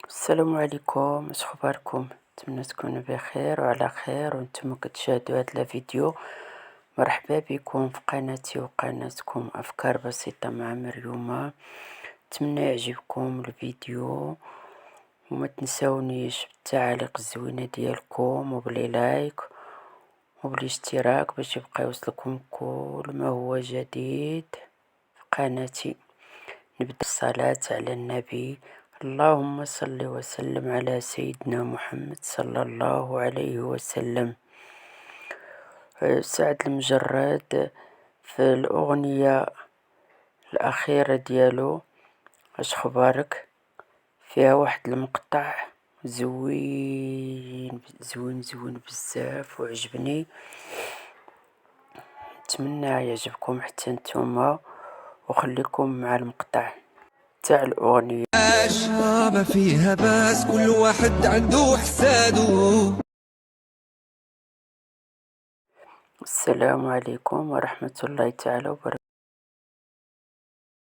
السلام عليكم، اش اخباركم؟ نتمنى تكونوا بخير وعلى خير وانتم كتشاهدوا هذا الفيديو. مرحبا بكم في قناتي وقناتكم افكار بسيطه مع مريومه. نتمنى يعجبكم الفيديو وما تنسونيش بالتعاليق الزوينه ديالكم وبلي لايك وبالاشتراك باش يبقى يوصلكم كل ما هو جديد في قناتي. نبدأ الصلاة على النبي. اللهم صل وسلم على سيدنا محمد صلى الله عليه وسلم. سعد المجرد في الأغنية الأخيرة ديالو اش خبارك فيها واحد المقطع زوين زوين زوين بزاف وعجبني، نتمنى يعجبكم حتى نتوما وخليكم مع المقطع تاع الأغنية. ما فيها بس كل واحد عنده حساده. السلام عليكم ورحمة الله تعالى وبركاته.